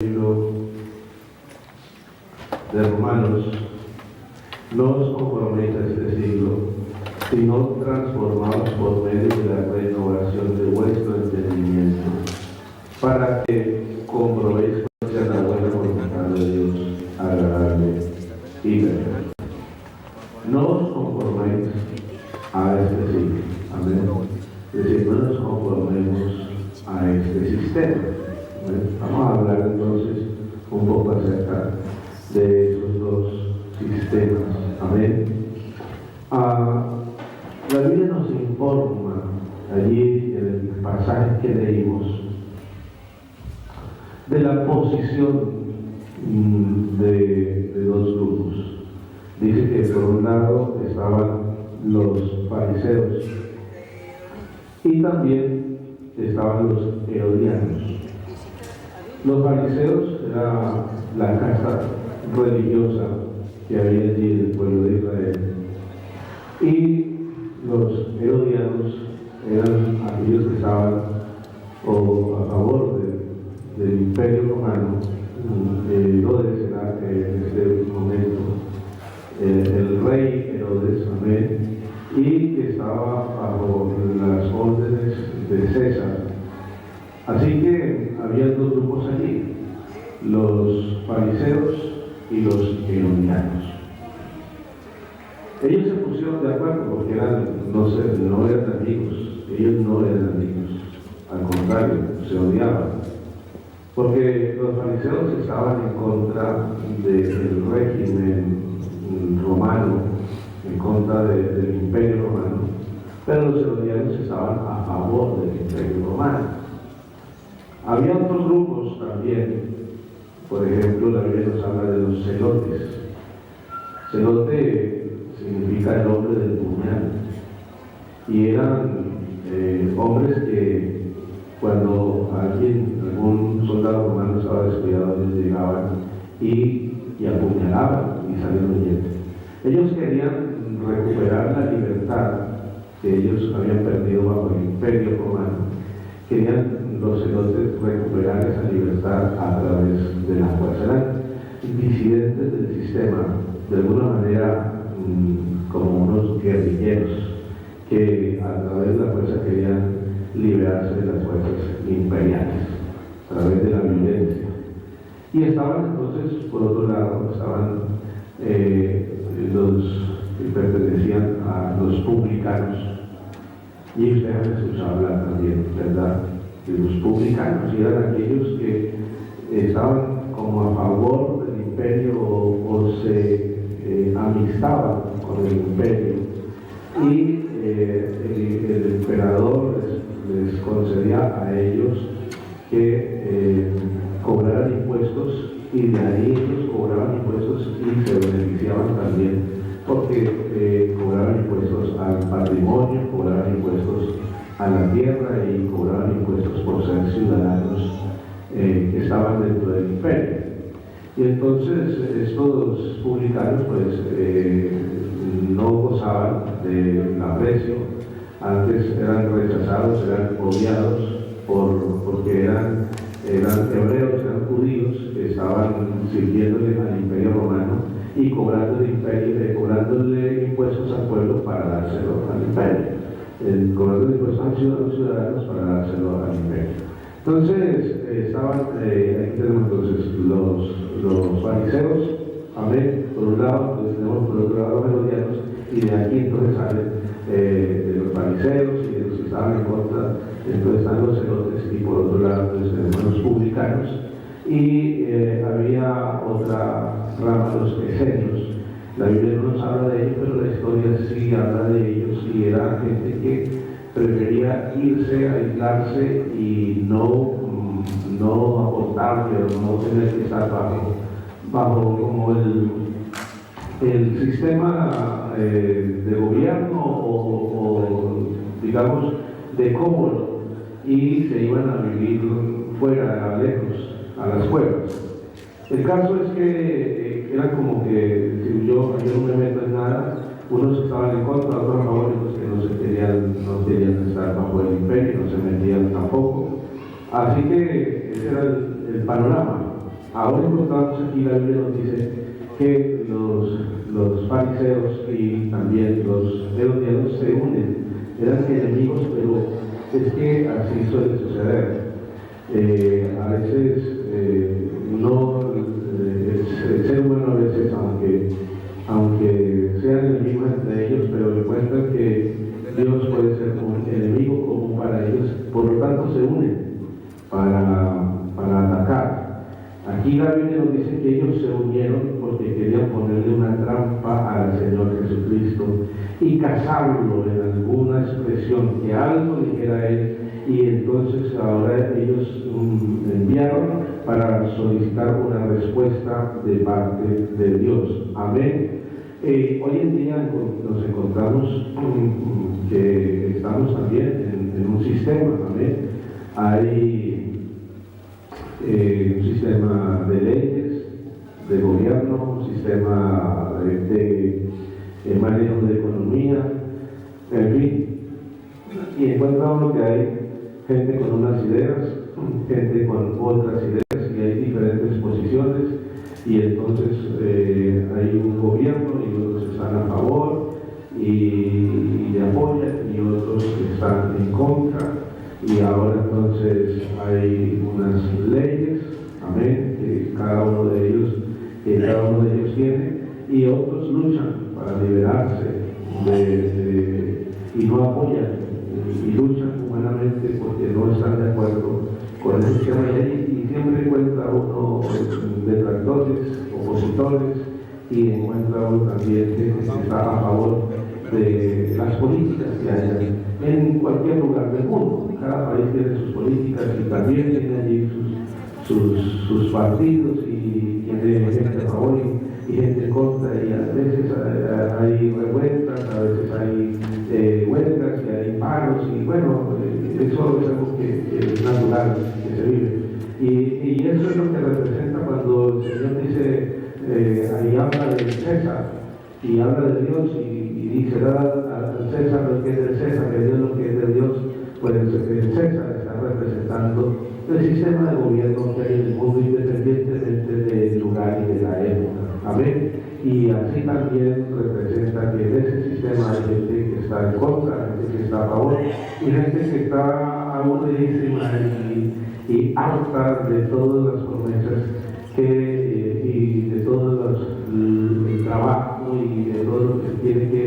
Libro de Romanos: no os conforméis a este siglo, sino transformaos por medio de la renovación de vuestro entendimiento, para que comprobéis cuál sea la buena voluntad de Dios, agradable y perfecta. No os conforméis a este siglo. Amén. Es decir, no nos conformemos a este sistema. Vamos a hablar entonces un poco acerca de esos dos sistemas. Amén. La Biblia nos informa allí en el pasaje que leímos de la posición de dos grupos. Dice que por un lado estaban los fariseos y también estaban los herodianos. Los fariseos era la casta religiosa que había allí en el pueblo de Israel, y los herodianos eran aquellos que estaban a favor del imperio romano. Herodes era en este momento el rey Herodes, amén, y que estaba bajo las órdenes de César. Así que había dos grupos allí, los fariseos y los herodianos. Ellos se pusieron de acuerdo porque no eran amigos, ellos no eran amigos, al contrario, se odiaban, porque los fariseos estaban en contra del régimen romano, en contra del imperio romano, pero los herodianos estaban a favor del imperio romano. Había otros grupos también. Por ejemplo, la Biblia nos habla de los celotes. Celote significa el hombre del puñal, y eran hombres que cuando algún soldado romano estaba descuidado, ellos llegaban y apuñalaban y salían huyendo. Ellos querían recuperar la libertad que ellos habían perdido bajo el imperio romano. Querían los celotes recuperar esa libertad a través de la fuerza. Eran disidentes del sistema, de alguna manera como unos guerrilleros que a través de la fuerza querían liberarse de las fuerzas imperiales, a través de la violencia. Y estaban entonces, por otro lado, los que pertenecían a los publicanos, y usted a Jesús habla también, ¿verdad?, de los publicanos, y eran aquellos que estaban como a favor del imperio o se amistaban con el imperio, y el emperador les concedía a ellos que cobraran impuestos, y de ahí ellos cobraban impuestos y se beneficiaban también porque cobraban impuestos al patrimonio, cobraban impuestos a la tierra y cobraban impuestos por ser ciudadanos que estaban dentro del imperio. Y entonces estos publicanos pues no gozaban del aprecio. Antes eran rechazados, eran odiados porque eran hebreos, eran judíos que estaban sirviéndole al imperio romano y cobrándole impuestos al pueblo para dárselo al imperio, cobrando impuestos a los ciudadanos para dárselo al imperio. Entonces aquí tenemos entonces los fariseos, amén, por un lado. Entonces tenemos por otro lado los herodianos, y de aquí entonces salen de los fariseos y de los que estaban en contra. Entonces están los celotes, y por otro lado entonces tenemos los publicanos, y había otra rama, los esenios. La Biblia no nos habla de ellos, pero la historia sí habla de ellos, y era gente que prefería irse, aislarse y no aportar, pero no tener que estar bajo como el sistema de gobierno o digamos de cómodo, y se iban a vivir fuera, lejos, a las cuevas. El caso es que era como que si yo no me meto en nada, unos estaban en contra, otros a favor, y los que no querían estar bajo el imperio, no se metían tampoco. Así que ese era el panorama. Ahora encontramos aquí, la Biblia nos dice que los fariseos y también los herodianos se unen, eran enemigos, pero es que así suele suceder. A veces el ser humano a veces, aunque sean enemigos entre ellos, pero encuentran que Dios puede ser un enemigo común para ellos, por lo tanto se unen para atacar. Aquí la Biblia nos dice que ellos se unieron porque querían ponerle una trampa al Señor Jesucristo y casarlo en alguna expresión, que algo dijera Él, y entonces ahora ellos enviaron para solicitar una respuesta de parte de Dios. Amén. Hoy en día nos encontramos que estamos también en un sistema. Amén. Hay un sistema de leyes, de gobierno, un sistema de manejo de economía, en fin. Y encuentra uno que hay gente con unas ideas, gente con otras ideas, y hay diferentes posiciones, y entonces hay un gobierno y unos están a favor y le apoyan, y otros están en contra. Y ahora entonces hay unas leyes, amén, que cada uno de ellos tiene, y otros luchan para liberarse y no apoyan y luchan humanamente porque no están de acuerdo con el sistema de ley, y siempre encuentra uno detractores, opositores, y encuentra uno también que está a favor de las políticas que hay en cualquier lugar del mundo. Cada país tiene sus políticas y también tiene allí sus partidos, y tiene gente a favor y gente en contra, y a veces hay revueltas, a veces hay huelgas, y hay paros, y bueno, eso es algo que es natural, que se vive. Y eso es lo que representa cuando el Señor dice, ahí habla del César, y habla de Dios, y dice, da al César lo que es del César, que Dios lo que es de Dios. Pues el César está representando el sistema de gobierno que hay en el mundo, independientemente del lugar y de la época. Amén. Y así también representa que en ese sistema hay gente que está en contra, gente que está a favor, y gente que está aburridísima y harta de todas las promesas y de todo el trabajo y de todo lo que tiene que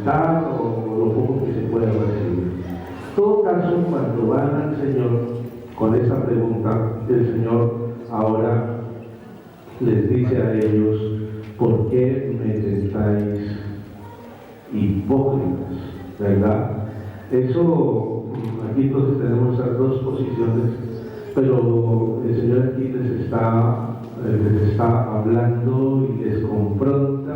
dar o lo poco que se puede recibir. En todo caso, cuando van al Señor con esa pregunta, el Señor ahora les dice a ellos, ¿por qué me tentáis hipócritas? ¿Verdad? Eso, aquí entonces tenemos esas dos posiciones, pero el Señor aquí les está hablando y les confronta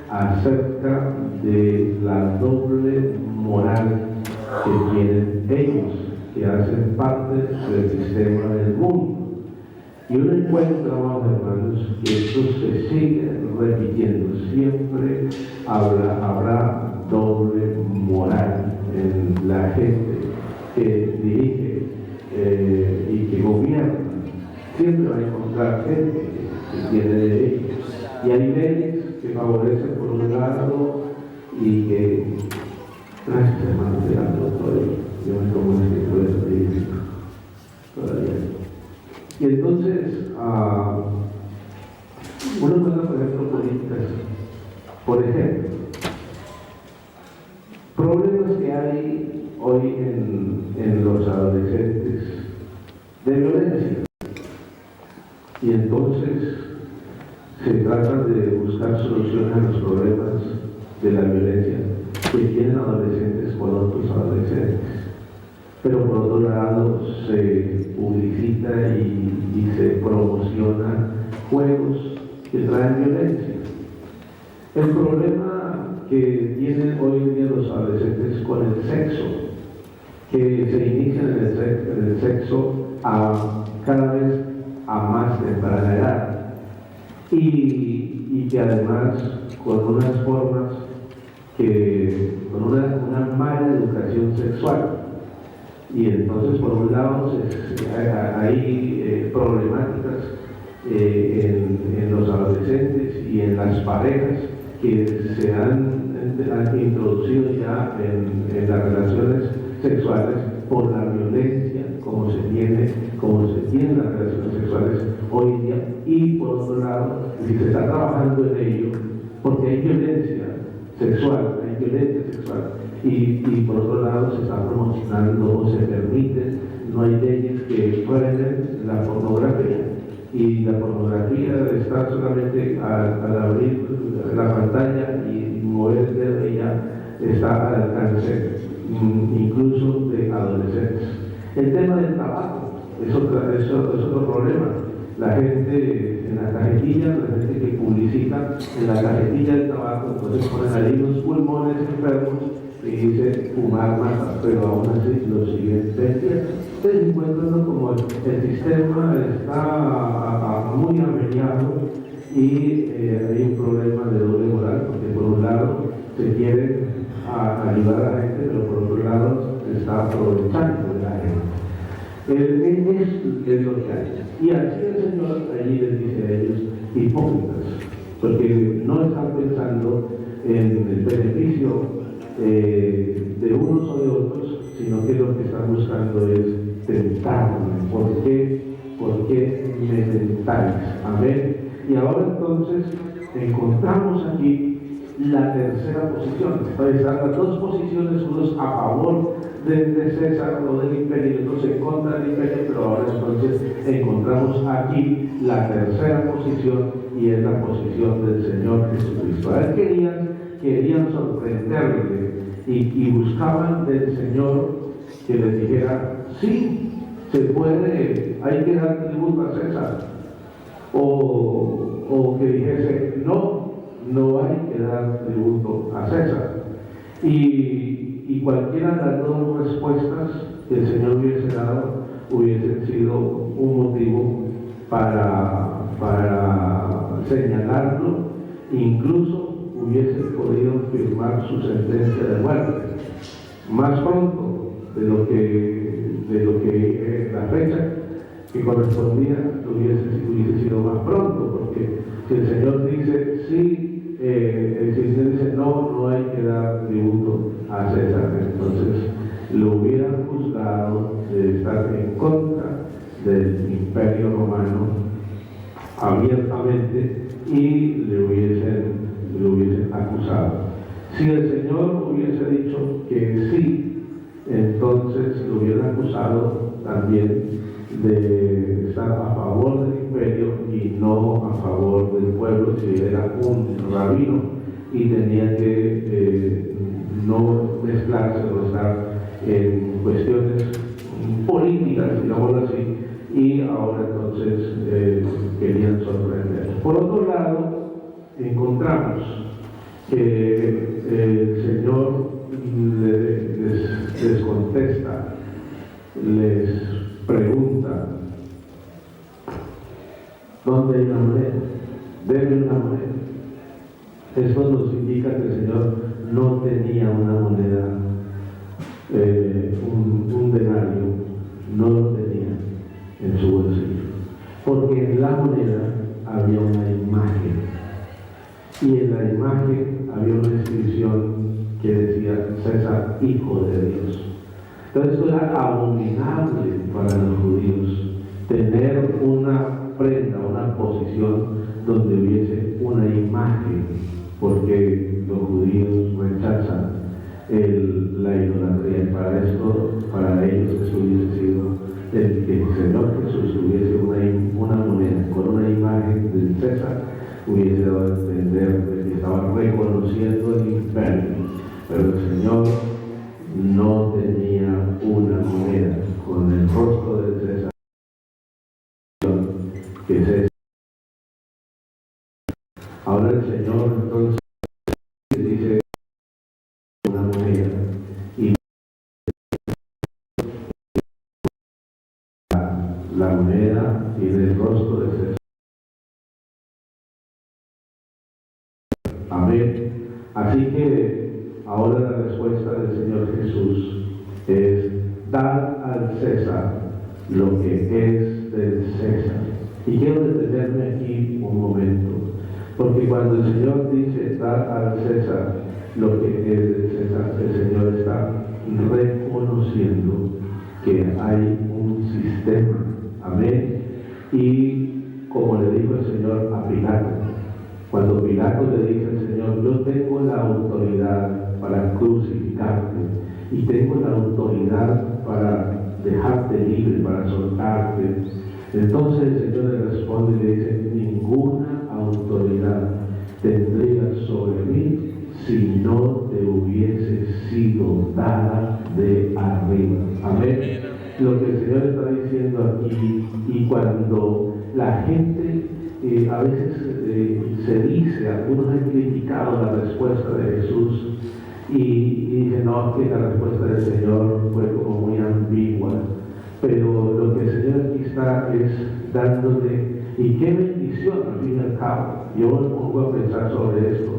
acerca de la doble moral que tienen ellos, que hacen parte del sistema del mundo. Y uno encuentra, hermanos, que esto se sigue repitiendo. Siempre habrá doble moral en la gente que dirige y que gobierna. Siempre va a encontrar gente que tiene derechos. Y hay leyes que favorecen por un lado y que... Gracias, hermanos, de la doctora. Yo me tomo el tiempo de eso todavía. Y entonces, uno encuentra, por ejemplo, políticas. Por ejemplo, problemas que hay hoy en los adolescentes de violencia. Y entonces se trata de buscar soluciones a los problemas de la violencia que tienen adolescentes con otros adolescentes. Pero por otro lado se publicita y se promociona juegos que traen violencia. El problema que tienen hoy en día los adolescentes con el sexo, que se inician en el sexo cada vez a más temprana edad, y que además con unas formas con una mala educación sexual. Y entonces, por un lado, hay problemáticas en los adolescentes y en las parejas que se han introducido ya en las relaciones sexuales por la violencia como se tienen las relaciones sexuales hoy en día, y por otro lado, si se está trabajando en ello, porque hay violencia sexual, y por otro lado se está promocionando o se permite, no hay leyes que frenen la pornografía, y la pornografía está solamente al abrir la pantalla y mover el dedo, ella está al alcance incluso de adolescentes. El tema del tabaco es otro problema. La gente en la cajetilla, la gente que publicita en la cajetilla del tabaco, entonces ponen ahí unos pulmones enfermos y dice fumar mata, pero aún así lo siguen vendiendo. Ustedes encuentran como el sistema está muy averiado y hay un problema de doble moral, porque por un lado se quiere ayudar a la gente, pero por otro lado se está aprovechando de la gente. Es lo que hay. Y así el Señor allí les dice a ellos, hipócritas, porque no están pensando en el beneficio de unos o de otros, sino que lo que están buscando es tentarme. ¿Por qué me tentáis? Amén. Y ahora entonces encontramos aquí la tercera posición. Están las dos posiciones, unos a favor de César o del imperio, otros en contra del imperio, pero ahora entonces encontramos aquí la tercera posición, y es la posición del Señor Jesucristo. A él querían sorprenderle y buscaban del Señor que les dijera, sí, se puede, hay que dar tributo a César, o que dijese, no hay que dar tributo a César. Y cualquiera de las dos respuestas que el Señor hubiese dado hubiesen sido un motivo para señalarlo, incluso hubiese podido firmar su sentencia de muerte más pronto de lo que la fecha que correspondía hubiese sido más pronto, porque si el Señor dice sí, el Señor dice no hay que dar tributo a César, entonces lo hubieran juzgado de estar en contra del Imperio Romano abiertamente y le hubiesen acusado. Si el Señor hubiese dicho que sí, entonces lo hubieran acusado también de estar a favor del imperio y no a favor del pueblo, si era un rabino y tenía que no mezclarse o estar en cuestiones políticas, digámoslo así, y ahora entonces querían sorprender. Por otro lado, encontramos que el Señor les contesta, les pregunta, ¿dónde hay una moneda? Deme una moneda. Esto nos indica que el Señor no tenía una moneda, un denario, no lo tenía en su bolsillo, porque en la moneda había una imagen, y en la imagen había una inscripción que decía César, hijo de Dios. Entonces esto era abominable para los judíos, tener una prenda, una posición donde hubiese una imagen, porque los judíos rechazan la idolatría, y para esto, para ellos eso hubiese sido el que el Señor Jesús tuviese una moneda con una imagen del César, hubiese dado a entender que estaban reconociendo el imperio, pero el Señor no tenía una moneda con el rostro del César, que César. Ahora el Señor entonces dice una moneda, y la moneda tiene el rostro de César. Amén. Así que ahora la respuesta del Señor Jesús es dar al César lo que es del César. Y quiero detenerme aquí un momento, porque cuando el Señor dice dar al César lo que es del César, el Señor está reconociendo que hay un sistema. Amén. Y como le dijo el Señor a Pilato, cuando Pilato le dice al Señor: yo tengo la autoridad para crucificarte y tengo la autoridad para dejarte libre, para soltarte. Entonces el Señor le responde y le dice: ninguna autoridad tendrías sobre mí si no te hubiese sido dada de arriba. Amén. Lo que el Señor está diciendo aquí, y cuando la gente a veces se dice, algunos han criticado la respuesta de Jesús y dicen: no, que la respuesta del Señor fue como muy ambigua. Pero lo que el Señor aquí está es dándole, y qué bendición al fin y al cabo. Yo me pongo a pensar sobre esto.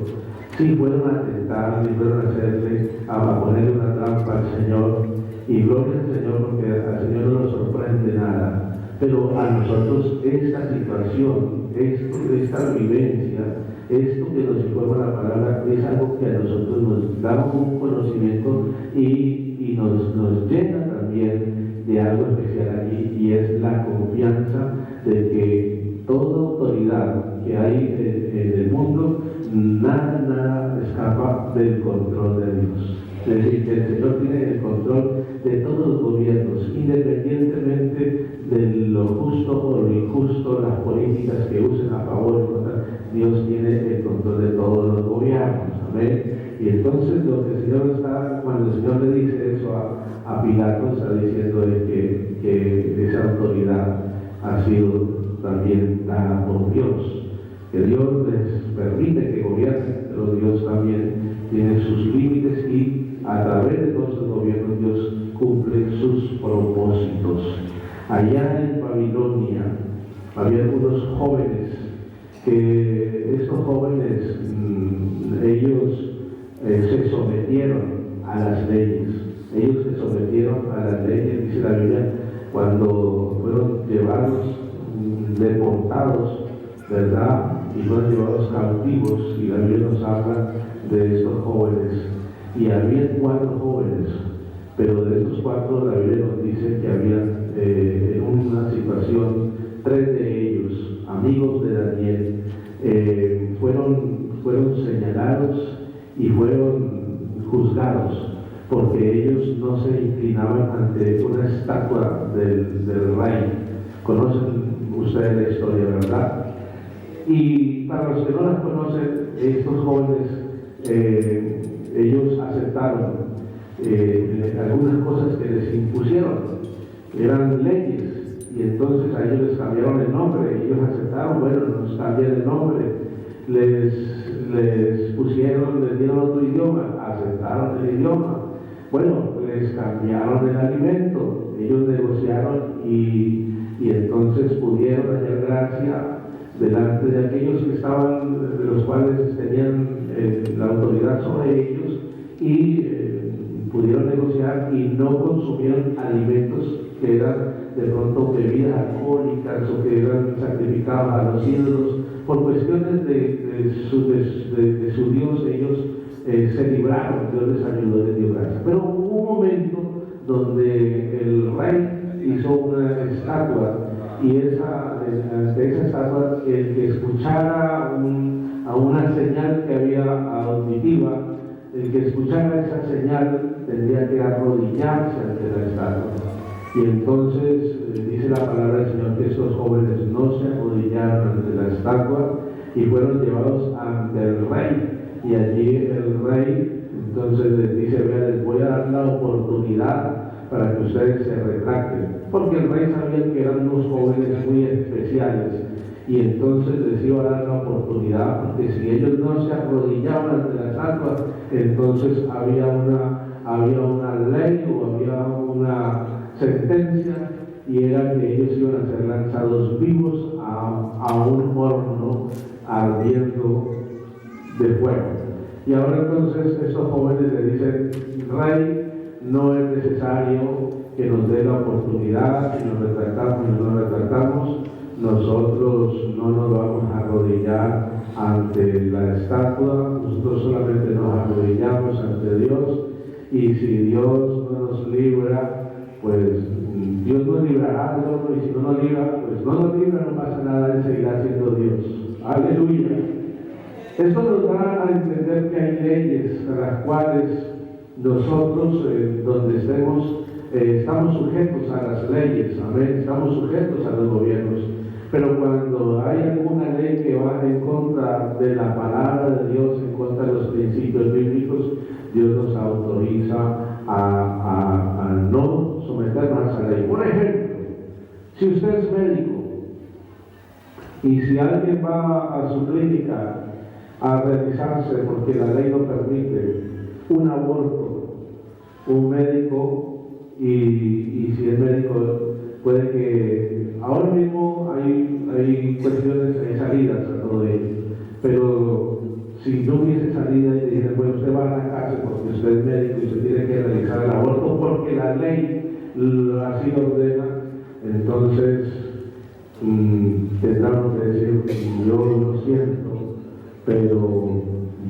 Sí, fueron a tentarle, fueron a hacerle, a ponerle una trampa al Señor, y gloria al Señor, porque al Señor no nos sorprende nada. Pero a nosotros esta situación, esta vivencia, esto que nos informa la palabra, es algo que a nosotros nos da un conocimiento y nos llena también de algo especial allí, y es la confianza de que toda autoridad que hay en el mundo, nada escapa del control de Dios. Es decir, que el Señor tiene el control de todos los gobiernos, independientemente de lo justo o lo injusto, las políticas que usen a favor y contra. Dios tiene el control de todos los gobiernos. Amén. Y entonces lo que el Señor está, cuando el Señor le dice eso a Pilato, está diciendo que esa autoridad ha sido también dada por Dios, que Dios les permite que gobiernen, pero Dios también tiene sus límites, y a través de todos los gobiernos Dios cumple sus propósitos. Allá en Babilonia había algunos jóvenes, que estos jóvenes ellos se sometieron a las leyes. Ellos se sometieron a las leyes, dice la Biblia, cuando fueron llevados, deportados, ¿verdad? Y fueron llevados cautivos, y la Biblia nos habla de estos jóvenes. Y había 4 jóvenes, pero de estos 4 la Biblia nos dice que había en una situación 3 de ellos, amigos de Daniel, fueron señalados y fueron juzgados, porque ellos no se inclinaban ante una estatua del rey. Conocen ustedes la historia, ¿verdad? Y para los que no las conocen, estos jóvenes, ellos aceptaron algunas cosas que les impusieron, eran leyes, y entonces a ellos les cambiaron el nombre. Ellos aceptaron: bueno, nos cambian el nombre. Les pusieron, les dieron otro idioma, aceptaron el idioma. Bueno, les cambiaron el alimento, ellos negociaron y entonces pudieron hallar gracia delante de aquellos que estaban, de los cuales tenían la autoridad sobre ellos, y pudieron negociar y no consumieron alimentos que eran de pronto bebidas alcohólicas o que eran sacrificados a los ídolos. Por cuestiones de su Dios, ellos se libraron. Dios les ayudó, les dio gracia. Pero hubo un momento donde el rey hizo una estatua, y de esa estatua, el que escuchara a una señal que había auditiva, el que escuchara esa señal tendría que arrodillarse ante la estatua. Y entonces dice la palabra del Señor que estos jóvenes no se arrodillaron ante la estatua y fueron llevados ante el rey. Y allí el rey entonces les dice: vea, les voy a dar la oportunidad para que ustedes se retracten, porque el rey sabía que eran unos jóvenes muy especiales, y entonces les iba a dar la oportunidad, porque si ellos no se arrodillaban ante la estatua, entonces había una ley o había una sentencia, y era que ellos iban a ser lanzados vivos a un horno ardiendo de fuego. Y ahora entonces estos jóvenes le dicen: rey, no es necesario que nos dé la oportunidad, si nos retractamos y no nos retractamos, nosotros no nos vamos a arrodillar ante la estatua, nosotros solamente nos arrodillamos ante Dios, y si Dios no nos libra, pues Dios nos librará del horno, y si no nos libra, pues no nos libra, no pasa nada, Él seguirá siendo Dios. Aleluya. Esto nos da a entender que hay leyes a las cuales nosotros, donde estemos, estamos sujetos a las leyes, amén, estamos sujetos a los gobiernos. Pero cuando hay alguna ley que va en contra de la palabra de Dios, en contra de los principios bíblicos, Dios nos autoriza a no someternos a esa ley. Por ejemplo, si usted es médico y si alguien va a su clínica a realizarse, porque la ley no permite, un aborto, un médico, y si es médico, puede que ahora mismo hay cuestiones, hay salidas a todo ello, pero si no hubiese salida y le dijeran, bueno, usted va a la cárcel porque usted es médico y usted tiene que realizar el aborto porque la ley así lo ordena, entonces tendrán que decir, yo lo siento, pero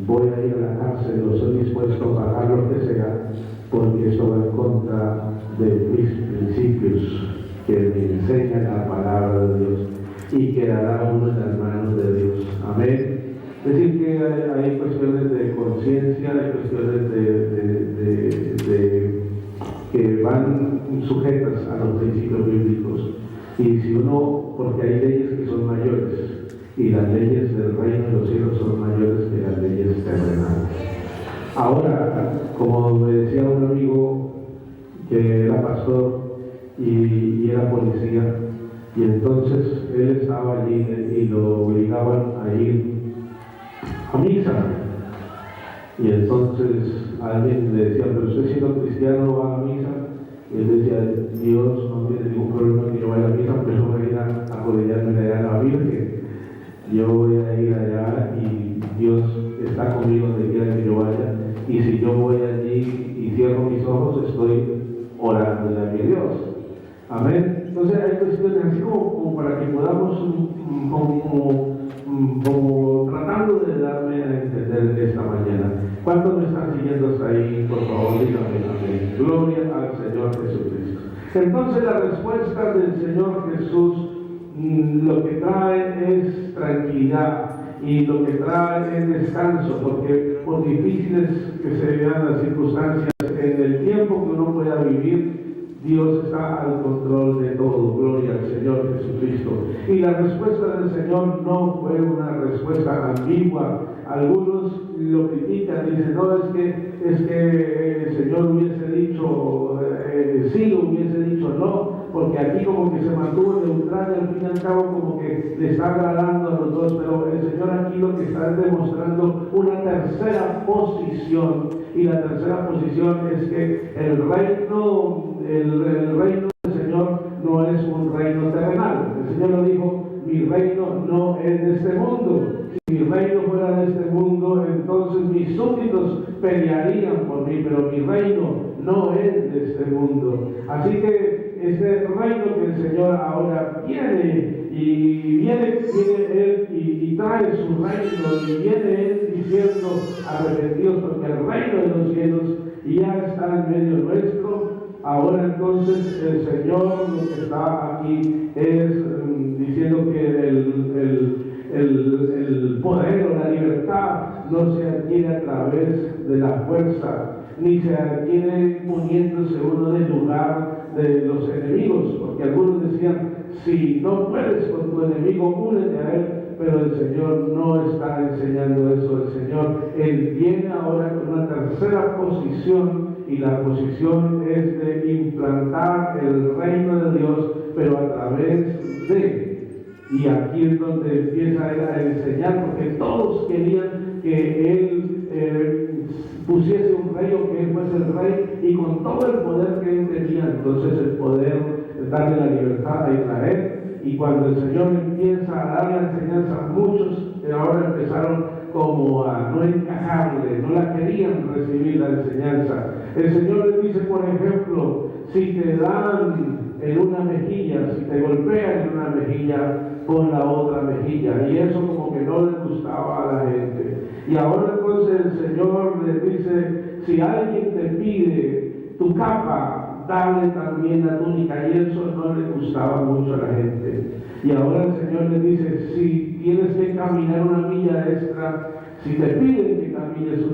voy a ir a la cárcel, no estoy dispuesto a pagar lo que sea, porque esto va en contra de mis principios que me enseña la palabra de Dios, y quedará uno en las manos de Dios. Amén. Es decir, que hay cuestiones de conciencia, hay cuestiones que van sujetas a los principios bíblicos. Y si uno, porque hay leyes que son mayores, y las leyes del reino de los cielos son mayores que las leyes terrenales. Ahora, como me decía un amigo que era pastor y era policía, y entonces él estaba allí y lo obligaban a ir a misa, y entonces alguien le decía, pero usted siendo cristiano va a misa, y él decía, Dios no tiene ningún problema que yo vaya a misa, porque yo voy a ir a arrodillarme allá a la Virgen, yo voy a ir allá y Dios está conmigo donde quiera que yo vaya, y si yo voy allí y cierro mis ojos, estoy orando a mi Dios. Amén. Entonces hay cuestiones así como para que podamos como tratando de darme a entender esta mañana. ¿Cuántos me están siguiendo hasta ahí? Por favor, díganme amén. Gloria al Señor Jesucristo. Entonces la respuesta del Señor Jesús lo que trae es tranquilidad, y lo que trae es descanso, porque por difíciles que se vean las circunstancias, en el tiempo que uno pueda vivir, Dios está al control de todo. Gloria al Señor Jesucristo. Y la respuesta del Señor no fue una respuesta ambigua. Algunos lo critican, dicen, no, es que el Señor hubiese dicho sí, lo hubiese dicho no, porque aquí como que se mantuvo neutral, y al fin y al cabo como que le está agradando a los dos, pero el Señor aquí lo que está es demostrando una tercera posición, y la tercera posición es que el reino del Señor no es un reino terrenal. El Señor lo dijo, mi reino no es de este mundo. Si mi reino fuera de este mundo, entonces mis súbditos pelearían por mí, pero mi reino no es de este mundo. Así que este reino que el Señor ahora viene Él y trae su reino, y viene Él diciendo, arrepentidos porque el reino de los cielos ya está en medio nuestro. Ahora entonces el Señor lo que está aquí es diciendo que el poder o la libertad no se adquiere a través de la fuerza, ni se adquiere poniéndose uno en el lugar de los enemigos, porque algunos decían, si no puedes con tu enemigo, únete a él, pero el Señor no está enseñando eso. El Señor, Él viene ahora con una tercera posición, y la posición es de implantar el reino de Dios, pero a través de, y aquí es donde empieza Él a enseñar, porque todos querían que Él pusiese un rey, o que Él fuese el rey, y con todo el poder que Él tenía, entonces el poder darle la libertad a Israel. Y cuando el Señor empieza a dar la enseñanza, muchos ahora empezaron como a no encajarle, no la querían recibir la enseñanza. El Señor le dice, por ejemplo, si te dan en una mejilla, si te golpean en una mejilla, pon la otra mejilla. Y eso como que no le gustaba a la gente. Y ahora entonces el Señor le dice, si alguien te pide tu capa, dale también la túnica. Y eso no le gustaba mucho a la gente. Y ahora el Señor le dice, si tienes que caminar una milla extra, si te piden que camines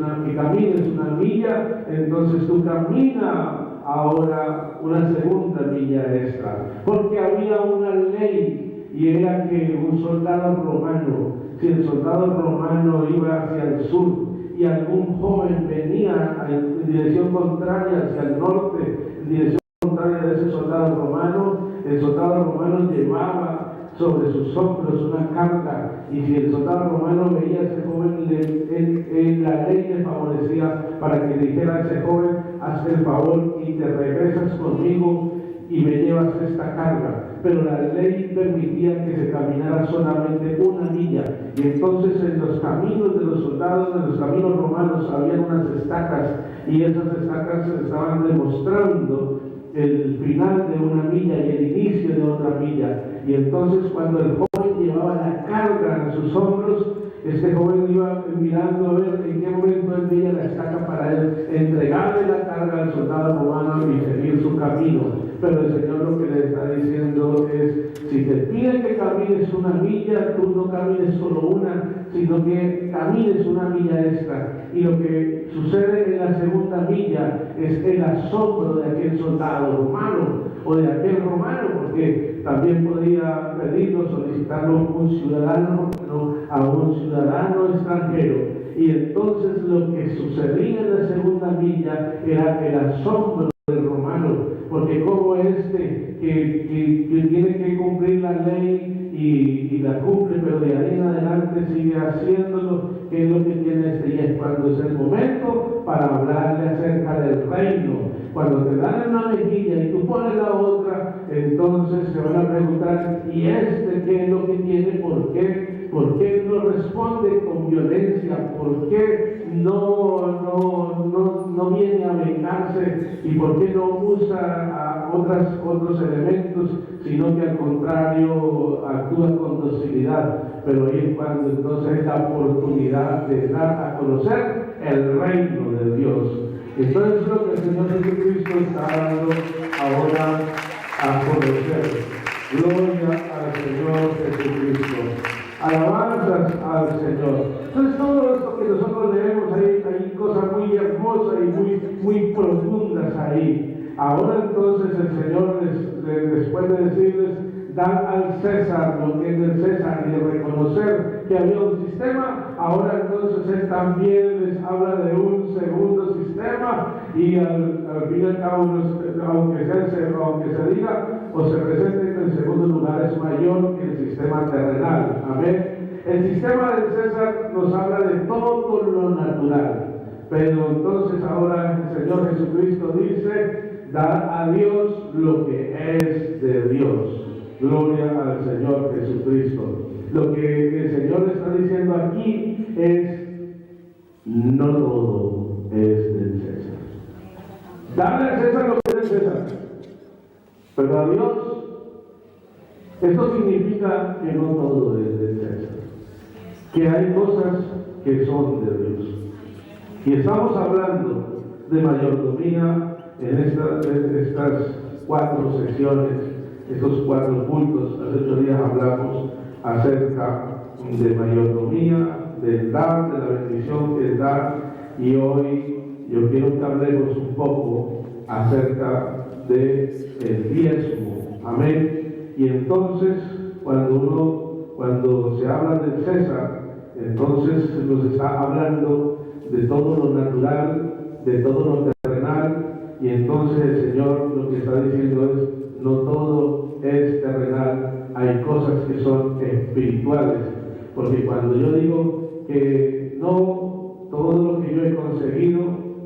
una milla, entonces tú camina ahora una segunda milla extra. Porque había una ley, y era que un soldado romano, si el soldado romano iba hacia el sur y algún joven venía en dirección contraria hacia el norte, en dirección contraria de ese soldado romano, el soldado romano llevaba sobre sus hombros una carga, y si el soldado romano veía a ese joven, la ley le favorecía para que le dijera a ese joven, hazte el favor y te regresas conmigo y me llevas esta carga. Pero la ley permitía que se caminara solamente una milla, y entonces en los caminos de los soldados, en los caminos romanos, había unas estacas, y esas estacas estaban demostrando el final de una milla y el inicio de otra milla. Y entonces cuando el joven llevaba la carga en sus hombros, este joven iba mirando a ver en qué momento él veía la estaca para él entregarle la carga al soldado romano y seguir su camino. Pero el Señor lo que le está diciendo es, si te piden que camines una milla, tú no camines solo una, sino que camines una milla extra. Y lo que sucede en la segunda milla es el asombro de aquel soldado romano o de aquel romano, porque también podía pedirlo, solicitarlo un ciudadano, no, a un ciudadano extranjero. Y entonces lo que sucedía en la segunda milla era el asombro del romano, porque como que tiene que cumplir la ley y la cumple, pero de ahí en adelante sigue haciéndolo, que es lo que tiene y es cuando es el momento para hablarle acerca del reino. Cuando te dan una mejilla y tú pones la otra, entonces se van a preguntar, ¿y qué es lo que tiene? ¿Por qué? ¿Por qué no responde con violencia? ¿Por qué no viene a vengarse? ¿Y por qué no usa otros elementos, sino que al contrario actúa con docilidad? Pero ahí es cuando entonces es la oportunidad de dar a conocer el reino de Dios. Entonces es lo que el Señor Jesucristo está dando ahora a conocer. Gloria al Señor Jesucristo. Alabanzas al Señor. Entonces todo esto que nosotros leemos ahí, hay cosas muy hermosas y muy profundas ahí. Ahora entonces el Señor después de decirles, dan al César lo que es del César, y de reconocer que había un sistema, ahora entonces Él también les habla de un segundo sistema, y al fin y al cabo, aunque se diga o se presente que el segundo lugar es mayor que el sistema terrenal. Amén. El sistema del César nos habla de todo lo natural, pero entonces ahora el Señor Jesucristo dice, da a Dios lo que es de Dios. Gloria al Señor Jesucristo. Lo que el Señor está diciendo aquí es, no todo es del César. Dale al César lo que es del César, pero a Dios, esto significa que no todo es del César, que hay cosas que son de Dios. Y estamos hablando de mayordomía en estas 4 sesiones, estos 4 puntos. Hace 8 días hablamos acerca de mayordomía, del dar, de la bendición que es dar, y hoy yo quiero que hablemos un poco acerca del diezmo. Amén. Y entonces, cuando se habla del César, entonces nos está hablando de todo lo natural, de todo lo terrenal, y entonces el Señor lo que está diciendo es, no todo es terrenal, hay cosas que son espirituales, porque cuando yo digo que no todo lo que yo he conseguido,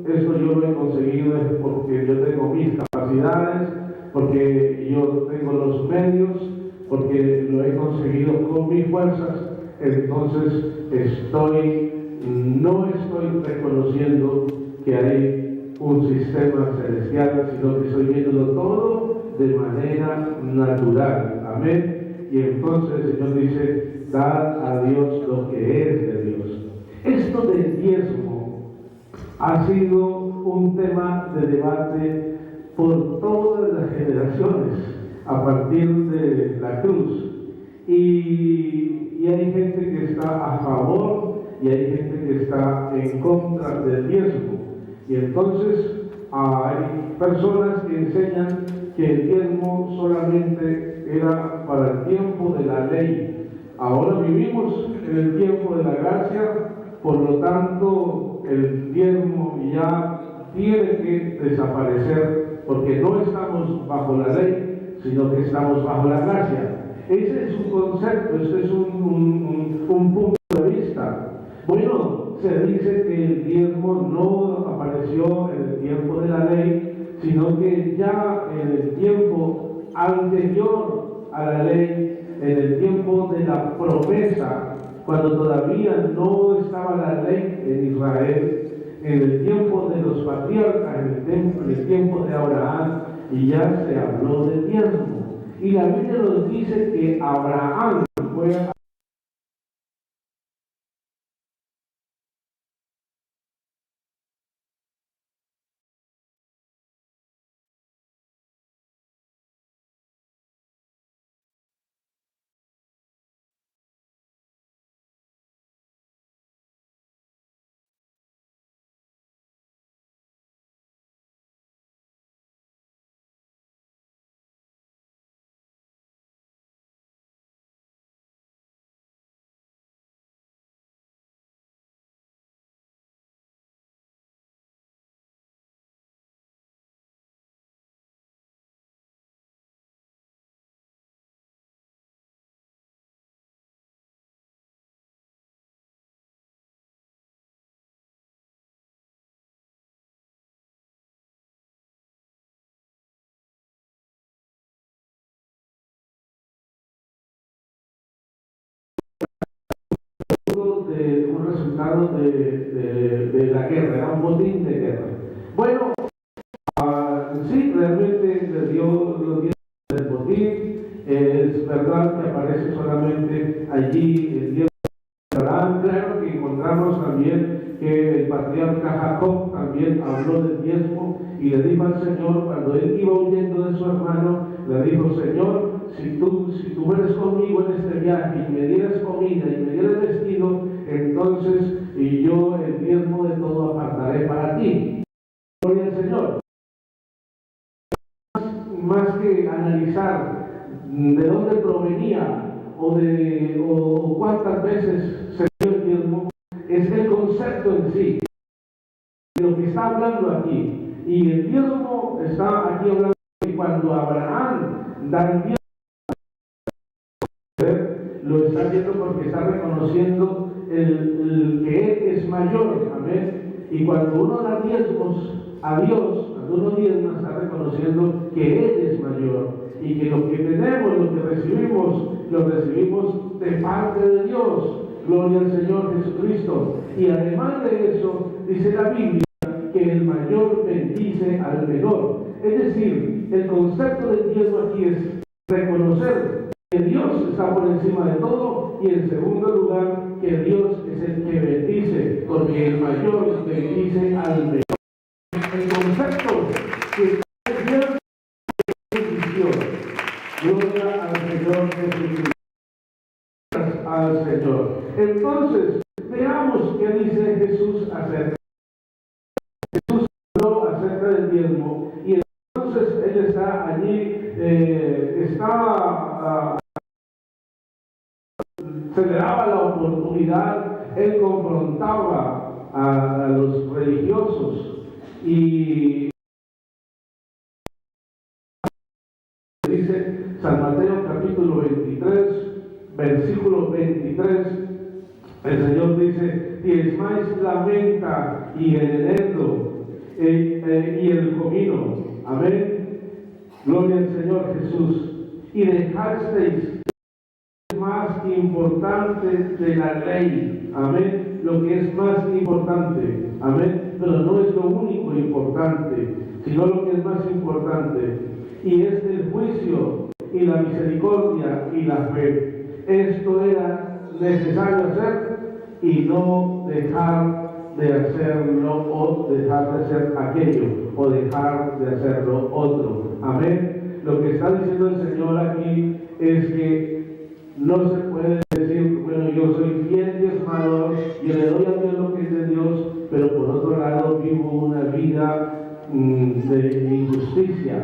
esto yo lo he conseguido es porque yo tengo mis capacidades, porque yo tengo los medios, porque lo he conseguido con mis fuerzas, entonces estoy no estoy reconociendo que hay un sistema celestial, sino que estoy viéndolo todo de manera natural. Amén. Y entonces el Señor dice, dad a Dios lo que es de Dios. Esto del diezmo ha sido un tema de debate por todas las generaciones a partir de la cruz. Y hay gente que está a favor y hay gente que está en contra del diezmo. Y entonces hay personas que enseñan que el diezmo solamente era para el tiempo de la ley. Ahora vivimos en el tiempo de la gracia, por lo tanto el diezmo ya tiene que desaparecer, porque no estamos bajo la ley, sino que estamos bajo la gracia. Ese es un concepto, ese es un punto de vista. Bueno, se dice que el diezmo no apareció en el tiempo de la ley, sino que ya en el tiempo anterior a la ley, en el tiempo de la promesa, cuando todavía no estaba la ley en Israel, en el tiempo de los patriarcas, en el tiempo de Abraham, y ya se habló del diezmo. Y la Biblia nos dice que Abraham fue de un resultado de la guerra, era un botín de guerra. Bueno, sí, realmente le dio los días del botín. Es verdad que aparece solamente allí el día de Abraham. Claro que encontramos también que el patriarca Jacob también habló del diezmo y le dijo al Señor, cuando él iba huyendo de su hermano, le dijo: Señor, si tú eres conmigo en este viaje y me dieras comida y me dieras vestido, entonces y yo el diezmo de todo apartaré para ti. Gloria al Señor. Más que analizar de dónde provenía o cuántas veces se dio el diezmo, es el concepto en sí, de lo que está hablando aquí. Y el diezmo está aquí hablando de cuando Abraham da el diezmo, lo está haciendo porque está reconociendo el que Él es mayor. Amén. Y cuando uno da diezmos a Dios, cuando uno diezma, está reconociendo que Él es mayor y que lo que tenemos, lo que recibimos, lo recibimos de parte de Dios. Gloria al Señor Jesucristo. Y además de eso, dice la Biblia que el mayor bendice al menor. Es decir, el concepto del diezmo aquí es reconocer que Dios está por encima de todo, y en segundo lugar, que Dios es el que bendice, porque el mayor bendice al menor. El concepto que Dios es bendición. Gloria al Señor Jesucristo. Al Señor. Entonces, veamos qué dice Jesús acerca. Jesús habló acerca del diezmo, y entonces Él está allí, se le daba la oportunidad, Él confrontaba a los religiosos, y dice San Mateo capítulo 23, versículo 23, el Señor dice: diezmáis la menta y el eneldo y el comino. Amén. Gloria al Señor Jesús. Y dejasteis más importante de la ley. Amén. lo que es más importante, amén, pero no es lo único importante, sino lo que es más importante, y es el juicio y la misericordia y la fe. Esto era necesario hacer y no dejar de hacerlo o dejar de hacer aquello o dejar de hacerlo otro. Amén. Lo que está diciendo el Señor aquí es que no se puede decir, bueno, yo soy fiel diezmador y le doy a Dios lo que es de Dios, pero por otro lado vivo una vida de injusticia,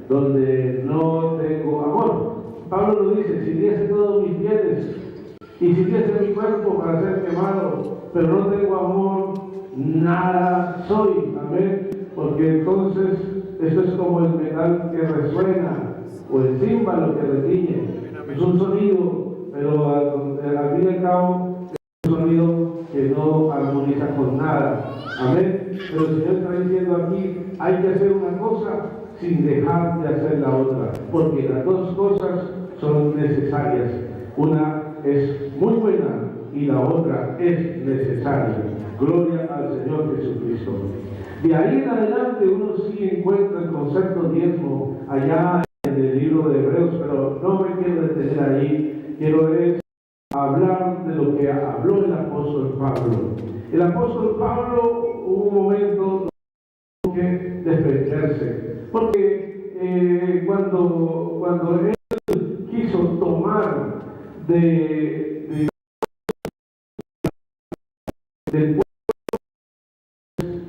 donde no tengo amor. Pablo lo dice: si diese todos mis bienes y si diese mi cuerpo para ser quemado, pero no tengo amor, nada soy. Amén. Porque entonces esto es como el metal que resuena o el címbalo que retiñe. Es un sonido, pero al fin y al cabo es un sonido que no armoniza con nada. Amén. Pero el Señor está diciendo aquí: hay que hacer una cosa sin dejar de hacer la otra, porque las dos cosas son necesarias. Una es muy buena y la otra es necesaria. Gloria al Señor Jesucristo. De ahí en adelante uno sí encuentra el concepto diezmo allá en el libro de Hebreos, pero no me quiero detener ahí. Quiero hablar de lo que habló el apóstol Pablo. El apóstol Pablo hubo un momento donde tuvo que defenderse, porque cuando él quiso tomar del pueblo,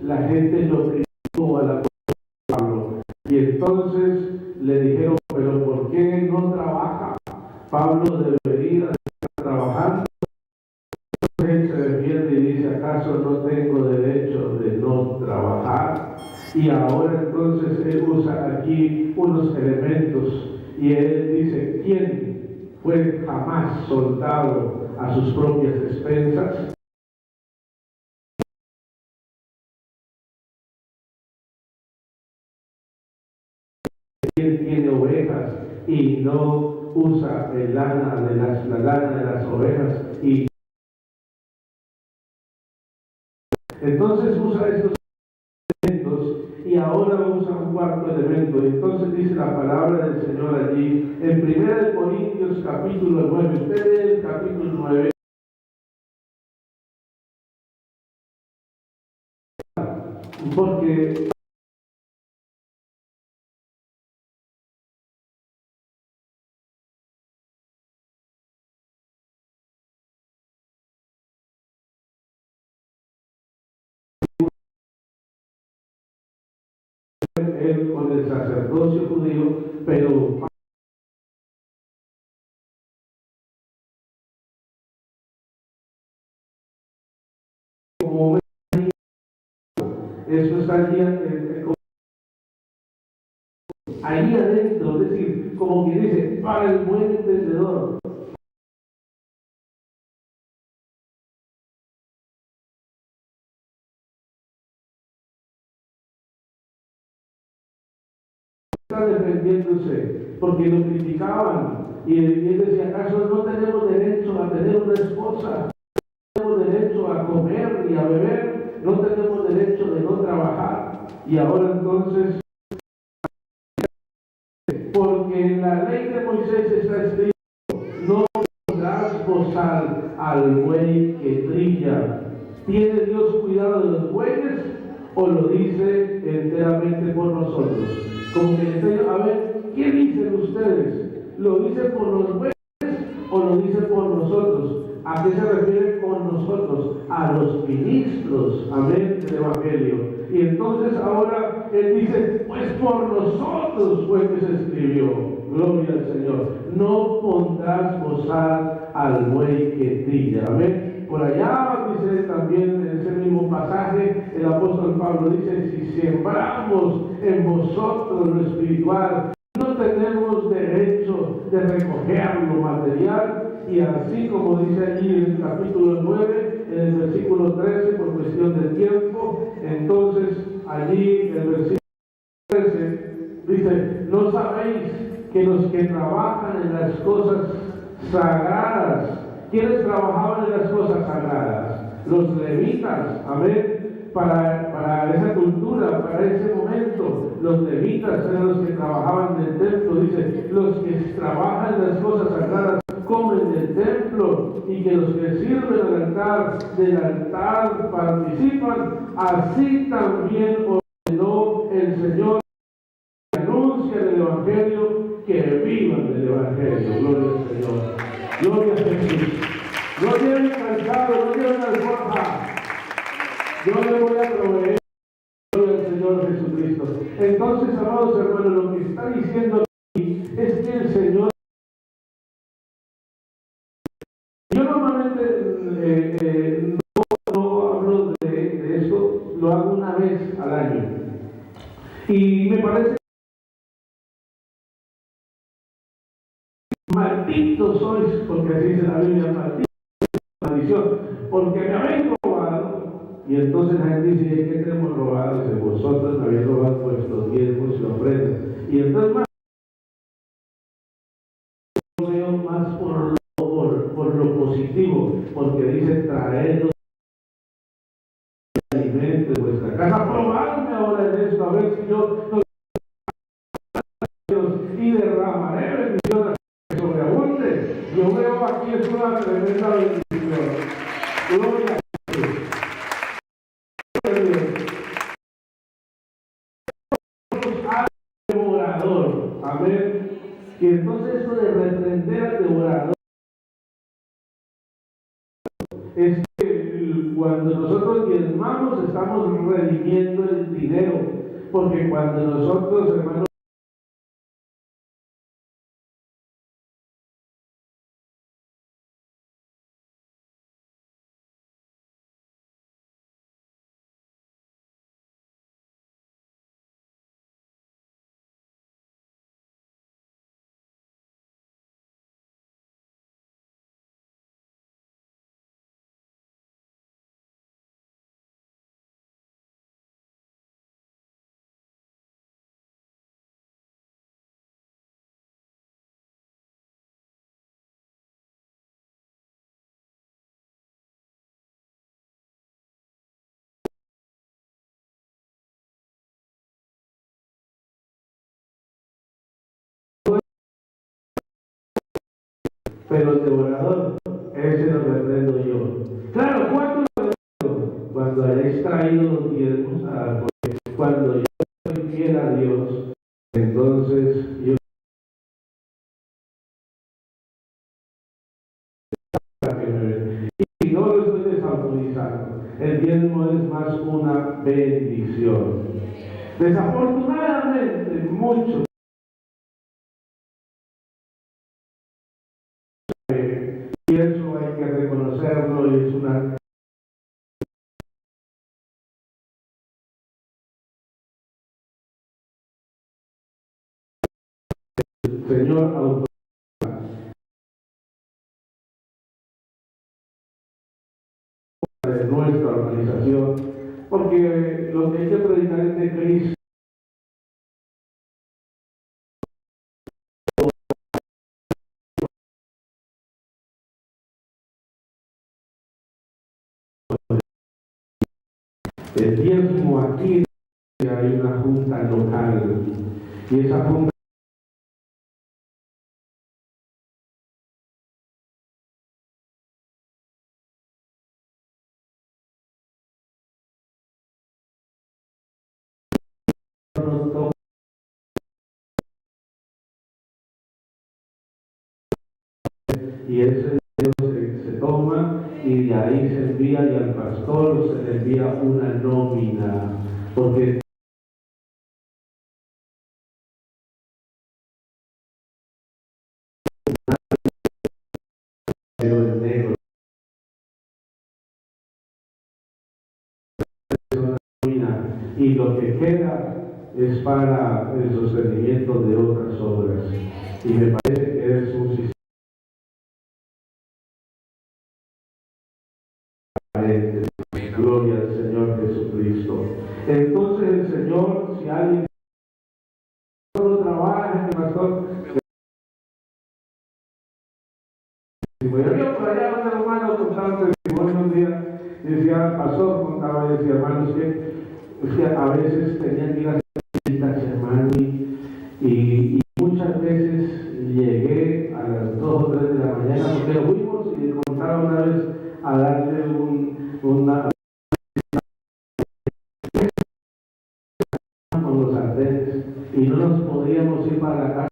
la gente lo criticó al apóstol Pablo, y entonces le dijeron: pero ¿por qué no trabaja? Pablo debería estar trabajando. Él se defiende y dice: ¿acaso no tengo derecho de no trabajar? Y ahora entonces él usa aquí unos elementos y él dice: ¿quién fue jamás soldado a sus propias expensas? ¿Quién tiene ovejas y no usa la lana de las ovejas? Y entonces usa estos elementos y ahora usa un cuarto elemento. Entonces dice la palabra del Señor allí en 1 Corintios capítulo 9. Usted lee el capítulo 9. Porque él con el sacerdocio judío, pero como eso está ahí adentro, es decir, como que dice, para el buen entendedor. Está defendiéndose porque lo criticaban y él decía: ¿acaso no tenemos derecho a tener una esposa? ¿No tenemos derecho a comer y a beber? ¿No tenemos derecho de no trabajar? Y ahora entonces, porque en la ley de Moisés está escrito: no pondrás bozal al buey que trilla. ¿Tiene Dios cuidado de los bueyes o lo dice enteramente por nosotros? Como que a ver, ¿qué dicen ustedes? ¿Lo dice por los bueyes o lo dice por nosotros? ¿A qué se refiere con nosotros? A los ministros, amén, del Evangelio. Y entonces ahora él dice: pues por nosotros fue que se escribió. Gloria al Señor. No pondrás bozal al buey que trilla. Amén. Por allá dice también en ese mismo pasaje el apóstol Pablo dice: si sembramos en vosotros lo espiritual, no tenemos derecho de recoger lo material. Y así como dice allí en el capítulo 9, en el versículo 13, por cuestión de tiempo, entonces allí en el versículo 13 dice: ¿no sabéis que los que trabajan en las cosas sagradas, ¿quiénes trabajaban en las cosas sagradas? los levitas, amén, para esa cultura, para ese momento. Los levitas eran los que trabajaban en el templo, dice, los que trabajan las cosas sagradas comen del templo, y que los que sirven del altar participan. Así también ordenó el Señor que anuncian el Evangelio, que vivan del Evangelio. Gloria al Señor, gloria a Jesús. No tienen calzado, no tienen alforja, yo le voy a proveer. Gloria al Señor Jesucristo. Entonces, amados hermanos, lo que está diciendo aquí es que el Señor, yo normalmente no hablo de esto, lo hago una vez al año, y me parece malditos sois, porque así dice la Biblia, malditos, maldición, porque me habéis robado. Y entonces la gente dice, ¿qué tenemos robado? Dice, vosotros me habéis robado vuestros diezmos y ofrendas. Y entonces más lo veo más por lo positivo, porque dice, traed los alimentos de vuestra casa, probadme ahora en esto, a ver si yo y derramaré bendiciones que sobreabunde. Yo veo aquí es una tremenda bendición. Gloria a Dios. Al devorador, amén. Y entonces eso de reprender al devorador es que cuando nosotros diezmamos estamos redimiendo el dinero, porque cuando nosotros, hermanos, pero el devorador, ese lo reprendo yo. Claro, ¿cuándo lo reprendo? Cuando hayáis traído los diezmos, cuando yo soy fiel a Dios, entonces yo y no lo estoy desautorizando. El diezmo es más una bendición. Desafortunadamente, muchos, y eso hay que reconocerlo, y es una Señor autor de nuestra organización, porque lo que hay que predicar es de Cristo. El diezmo aquí hay una junta local, y esa junta y ese dinero se toma y de ahí se envía, y al pastor se le envía una nómina, porque el negro es una nómina, y lo que queda es para el sostenimiento de otras obras, y me parece que es un sistema. Gloria al Señor Jesucristo. Entonces el Señor, si alguien solo trabaja, el pastor, yo por allá un hermano contaba un testimonio un día, dice, era pastor, contaba y decía, hermanos, que a veces tenían que ir a hacer visitas, hermano, y muchas veces llegué a las 2 o 3 de la mañana, porque lo fuimos y le contaba una vez a darle una con los sartenes, y no nos podíamos ir para la casa,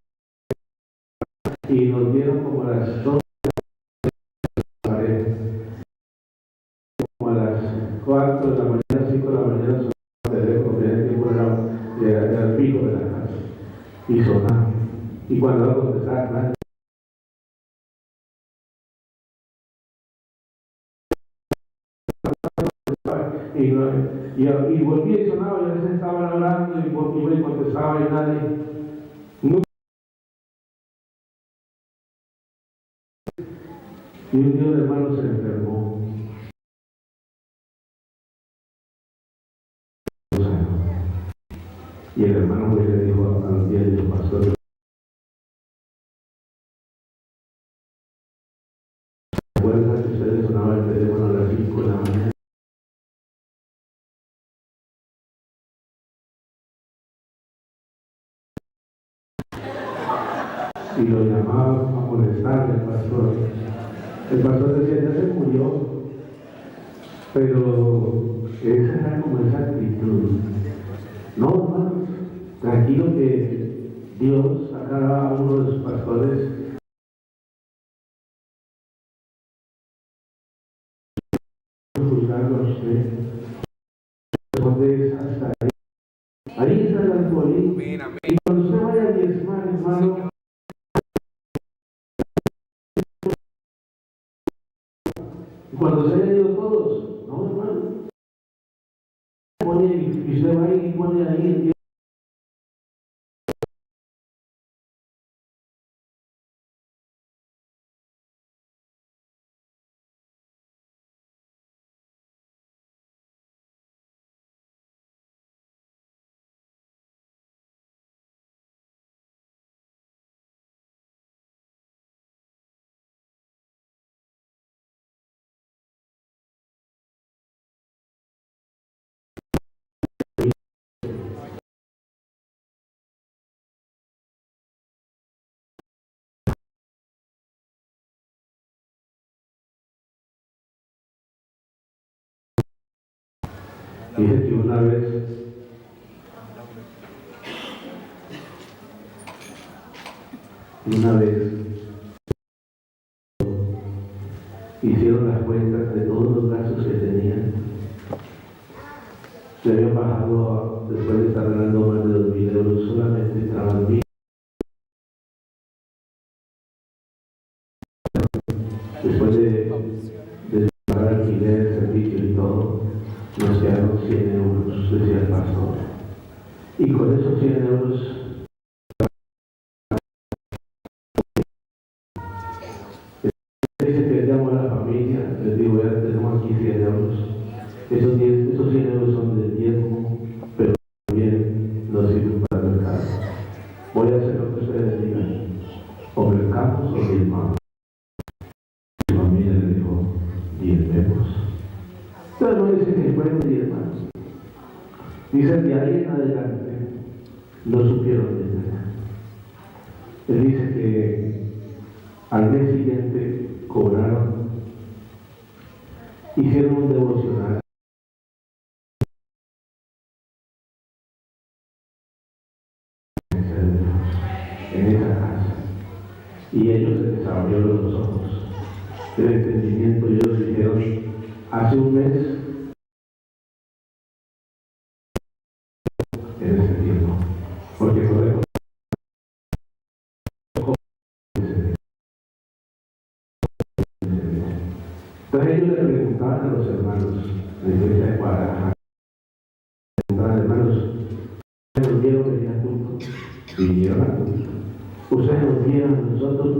y nos dieron como a las 2, como a las 4 de la mañana, 5 de la mañana, sonaba el teléfono, que en el tiempo era el pico de la casa, y sonaba, y cuando lo contestaba, nadie. Y volvía y sonaba, y a veces estaban hablando y iba y contestaba y nadie. Y un día el hermano se enfermó. Y el hermano le dijo a los días de su pastor, ¿se acuerdan que ustedes sonaba el teléfono a las 5 de la mañana? Y lo llamaba a molestarle al pastor. El pastor decía, ya se murió, pero esa era como esa actitud. No, hermanos, tranquilo que Dios a cada uno de sus pastores juzgarlo a usted. Responde hasta ahí. Ahí está el alcoholismo. Y cuando usted vaya a diezmar, hermano, cuando se hayan ido todos, no, hermano, y usted va y pone ahí el diezmo. Dice que una vez hicieron las cuentas de todos los gastos que tenían. Se habían bajado, después de estar ganando más de 2.000 euros, solamente entraban 1.000. Después de pagar alquiler, servicio y todo, nos quedaron 100 euros, decía el pastor. Y con esos 100 euros, dice que llamo a la familia, les digo, ya tenemos aquí 100 euros. Esos 100 euros son del diezmo, pero también nos sirven para el mercado. Voy a hacer lo que ustedes digan, o mercamos o diezmamos. Mi familia le dijo, diezmemos. Entonces no dice que fueron diezmar. Dice que de ahí en adelante no supieron diezmar. Él dice que al mes siguiente cobraron, hicieron un devocional en esa casa, y ellos se les abrieron los ojos, el entendimiento, y ellos dijeron, hace un mes, en ese tiempo, porque no reconocemos. Entonces ellos le preguntaban a los hermanos de la iglesia de Guadalajara, hermanos, ¿ustedes nos vieron venir a culto? Vinieron a culto. ¿Ustedes nos vieron a nosotros?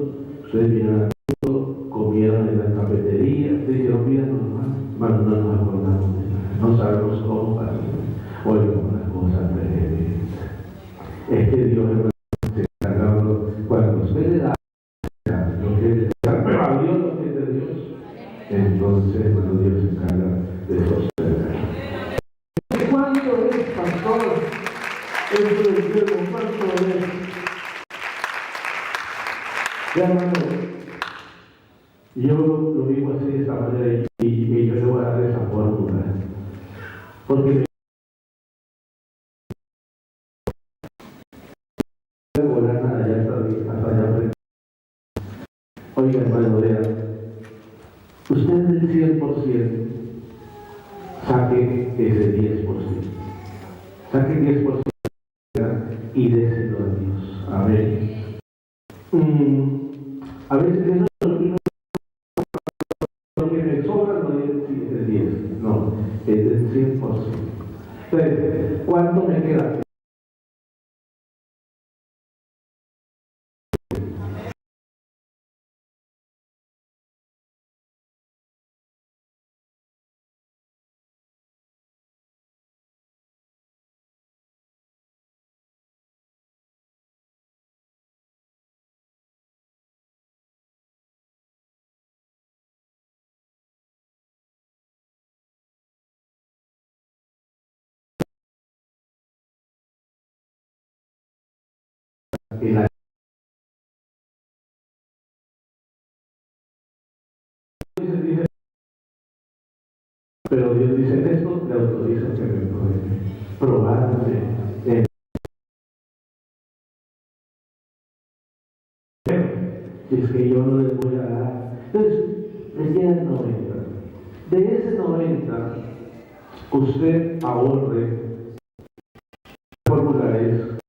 Ustedes vinieron a culto, comieron en la cafetería, ustedes dijeron vida normal, pero no nos acordamos de nada, no sabemos cómo pasó. Oiga, una cosa tremenda. Es que Dios se encarga cuando usted le da lo que es, pero a Dios lo que es de Dios, entonces, bueno, Dios se encarga de eso. porque me voy a volar nada allá hasta allá frente. Oiga, hermano, vea, usted del 100% saque ese 10%. Saque 10% y déselo a Dios. A ver. A veces no es lo que me sobra, no es el 10, no, es del 100%. Entonces, ¿cuánto me queda? El año. Dice, pero Dios dice esto, le autoriza que me pruebe. Probándose. Si es que yo no les voy a dar. Entonces, les queda el 90. De ese 90, usted ahorre. La fórmula es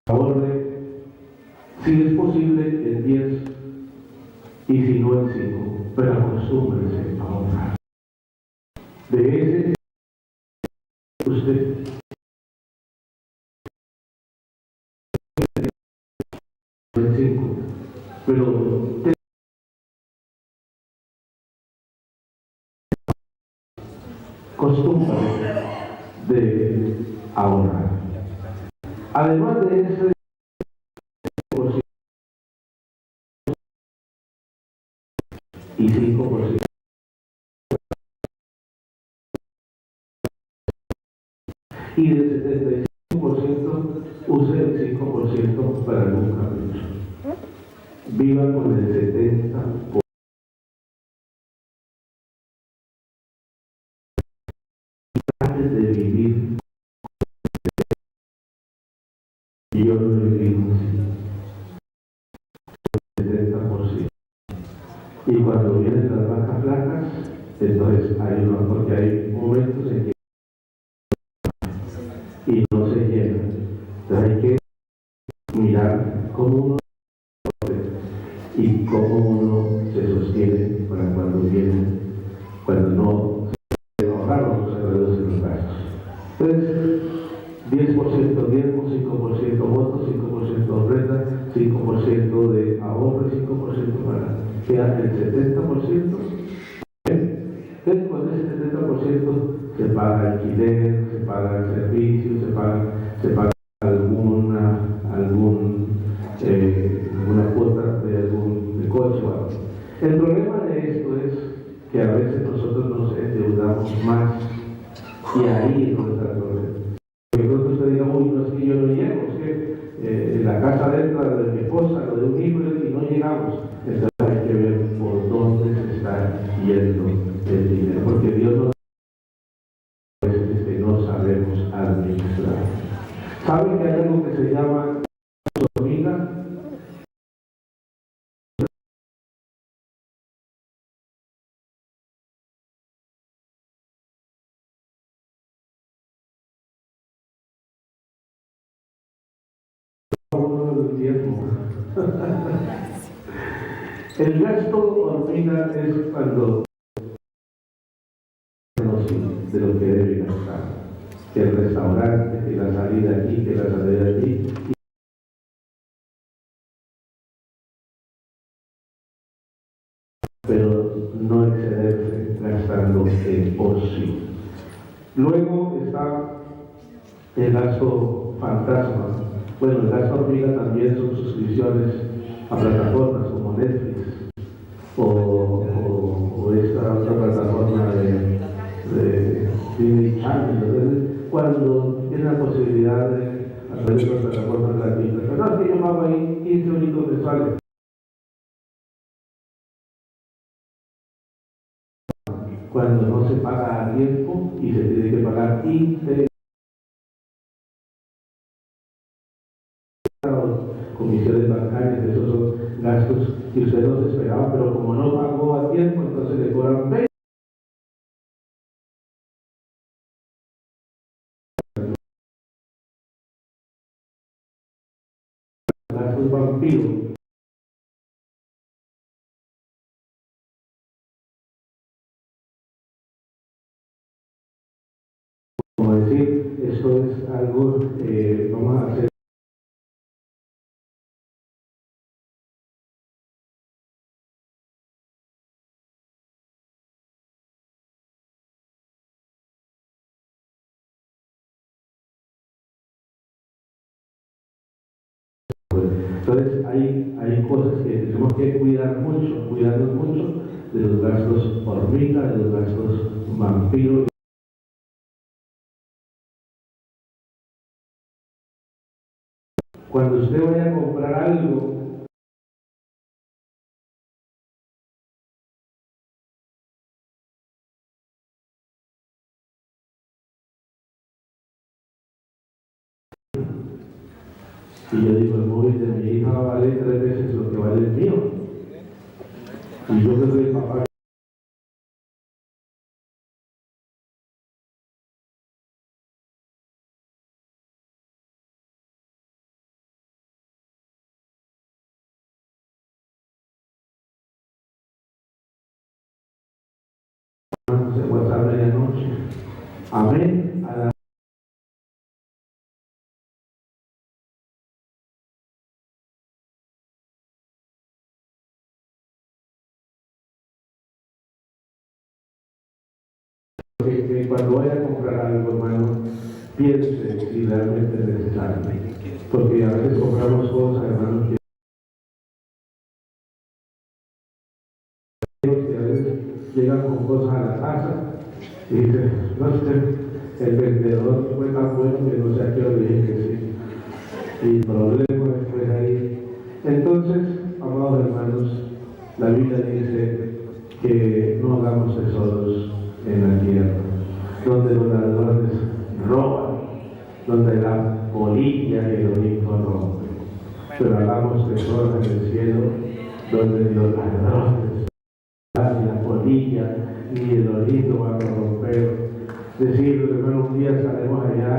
ahorre, si es posible, el 10 y si no el 5, pero acostúmbrese a ahorrar. De ese, usted el 5, pero costumbre de ahorrar. Además de ese y 5%. Y del 75%, use el 5% para algún capricho. Viva con el 70%. Antes de vivir, yo no he vivido así, 70%. Y cuando vienen las vacas flacas, entonces hay uno, porque hay momentos en que y no se llena. Entonces hay que mirar cómo uno y cómo uno se sostiene para cuando viene, cuando no se ahorraron o se reducen los gastos. Entonces, 10% diezmo, 5% votos, 5% renta, 5% de ahorro y 5% para quedar el 70%. Entonces, con ese 70% se paga alquiler, se paga el servicio, se paga alguna cuota de algún coche o algo. El problema de esto es que a veces nosotros nos endeudamos más y ahí es donde está el problema. Porque pronto usted diga, uy, no es que yo no llego, es que en la casa dentro de mi esposa, lo de un hijo y no llegamos. Entonces hay que ver por dónde se está yendo el dinero, porque Dios nos no sabemos administrar. ¿Saben que hay algo que se llama hormiga? El gasto hormiga es cuando de lo que debe gastar, que el restaurante, que la salida aquí, que la salida allí, pero no excederse gastando en ocio. Luego está el gasto fantasma. Bueno, el gasto hormiga también son suscripciones a plataformas como Netflix o esta otra plataforma de Disney Channel, cuando tiene la posibilidad de a través de las plataformas gratuitas. Pero no, es que yo pago ahí 15 únicos mensuales. cuando no se paga a tiempo y se tiene que pagar interés, comisiones bancarias, esos son gastos que usted no se esperaba, pero como no pagó a tiempo, entonces le cobran 20 gastos vampiros. Como decir, esto es algo, vamos a hacer. Entonces hay cosas que tenemos que cuidarnos mucho de los gastos hormiga, de los gastos vampiro. Cuando usted vaya a comprar algo, y yo digo, el móvil de mi hija vale 3 veces lo que vale el mío. Y yo que soy papá, se WhatsApp medianoche. Amén. A la que cuando vaya a comprar algo, hermano, piense si realmente es necesario. Porque a veces compramos cosas, hermano, que a veces llegan con cosas a la casa y dicen, no sé, el vendedor fue tan bueno que no sé a qué hora le dije que sí. Y problemas después ahí. Entonces, amados hermanos, la Biblia dice que no hagamos tesoros en la tierra, donde los ladrones roban, donde la polilla y el orín rompen, pero hagamos tesoros en el cielo, donde los ladrones, ni la polilla ni el orín no van a romper. Decir, hermano, un día estaremos allá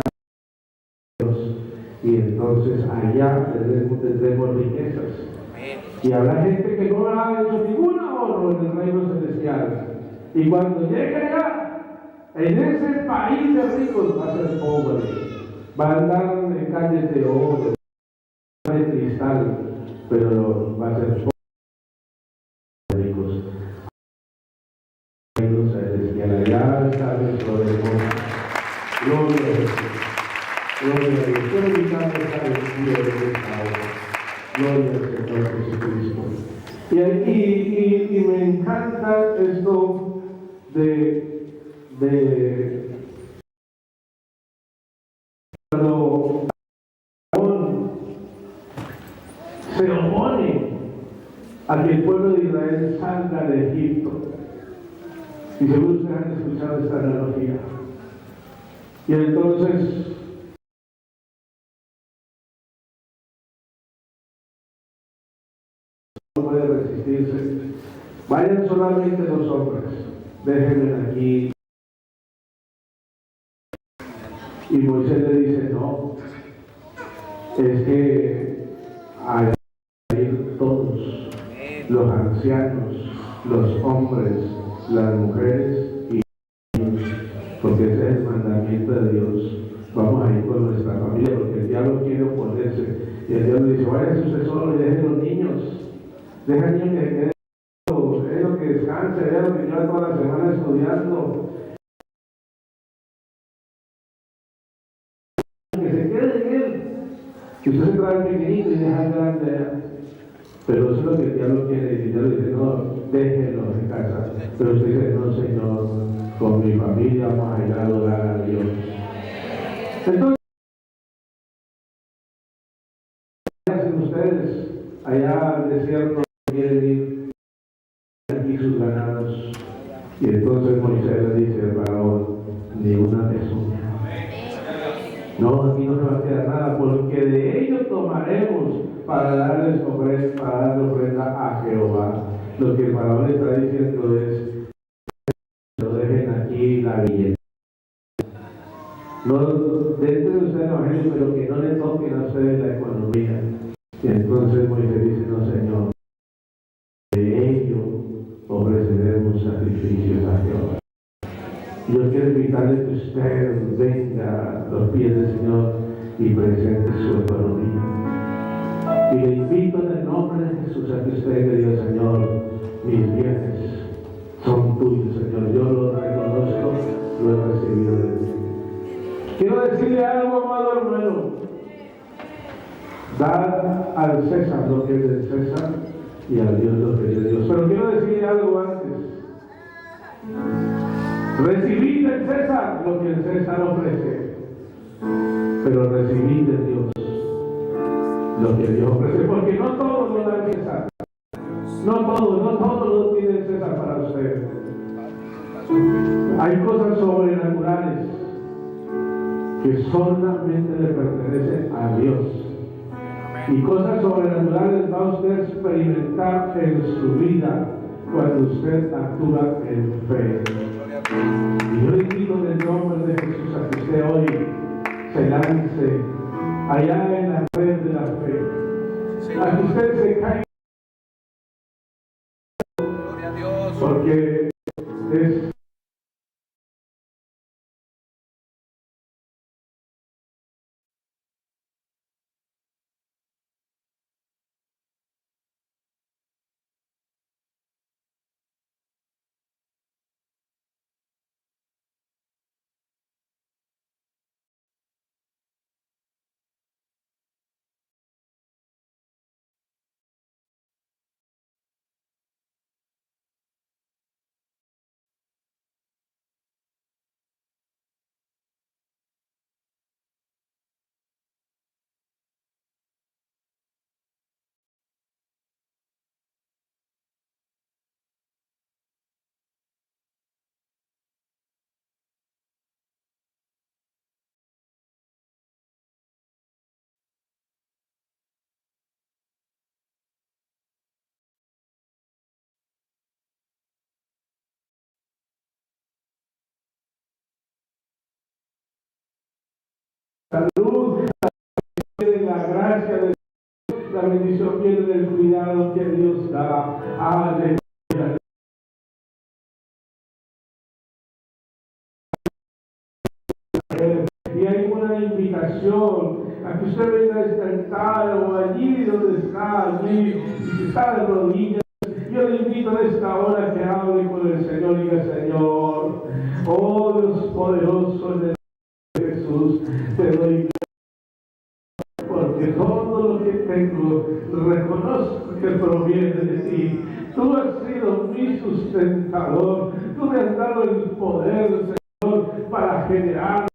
y entonces allá tendremos riquezas. Y habrá gente que no ha hecho ningún ahorro en el reino celestial. Y cuando llegue allá, en ese país de ricos va a ser pobre. Va a andar en calles de oro, de cristal, pero va a ser pobre de ricos. El reino celestial, allá está nuestro demonio. Gloria a Dios. Gloria a Dios. Quiero invitarles a vestir de esta hora. Gloria al Señor Jesucristo. Y me encanta esto de cuando se opone a que el pueblo de Israel salga de Egipto. Y seguro ustedes han escuchado esta analogía. Y entonces no puede resistirse. Vayan solamente 2 hombres, déjenme aquí. Y Moisés le dice, no, es que hay que ir todos, los ancianos, los hombres, las mujeres y niños, porque ese es el mandamiento de Dios. Vamos a ir con nuestra familia, porque el diablo quiere oponerse. Y el diablo dice, váyanse usted solo y dejen los niños. Deja al niño que se quede, es lo que descanse, es lo que lleva toda la semana estudiando. Que se quede en él. Que usted se trae el pequeñito y deja el grande allá. Pero eso es lo que el diablo quiere. Y el diablo dice, no, déjenlo en casa. Pero usted dice, no, Señor, con mi familia vamos a ir a adorar a Dios. Entonces, ¿qué hacen ustedes? Allá al desierto quieren ir aquí sus ganados. Y entonces Moisés le dice al faraón, ni una pezuña. No, aquí no se va a quedar nada, porque de ello tomaremos para darle ofrenda a Jehová. Lo que el faraón está diciendo es, no dejen aquí la billetera. No, dentro de usted el evangelio, pero que no le toquen a ustedes la economía. Y entonces Moisés dice, no Señor, de ello ofreceremos sacrificios a Jehová. Yo quiero invitarle que usted venga a los pies del Señor y presente su economía. Y le invito en el nombre de Jesús a que usted le diga, Señor, mis bienes son tuyos, Señor. Yo lo reconozco, lo he recibido de ti. Quiero decirle algo, amado hermano. Dar al César lo que es del César y a Dios lo que es de Dios. Pero quiero decirle algo antes. Recibid del César lo que el César ofrece, pero recibid de Dios lo que Dios ofrece, porque no todo lo da el César. No todo lo tiene el César para usted. Hay cosas sobrenaturales que solamente le pertenecen a Dios. Y cosas sobrenaturales va usted a experimentar en su vida cuando usted actúa en fe. Y yo le invito en el nombre de Jesús a que usted hoy se lance allá en la red de la fe, a que usted se caiga, porque es salud, la gracia de Dios, la bendición viene del cuidado que Dios da. Aleluya. Y hay una invitación a que usted venga a despertar o allí donde está, allí, si está de rodillas. Yo le invito a esta hora que hable con el Señor y diga, Señor, oh Dios poderoso, en el nombre de Jesús, te doy porque todo lo que tengo reconozco que proviene de ti. Tú has sido mi sustentador, tú me has dado el poder, Señor, para generar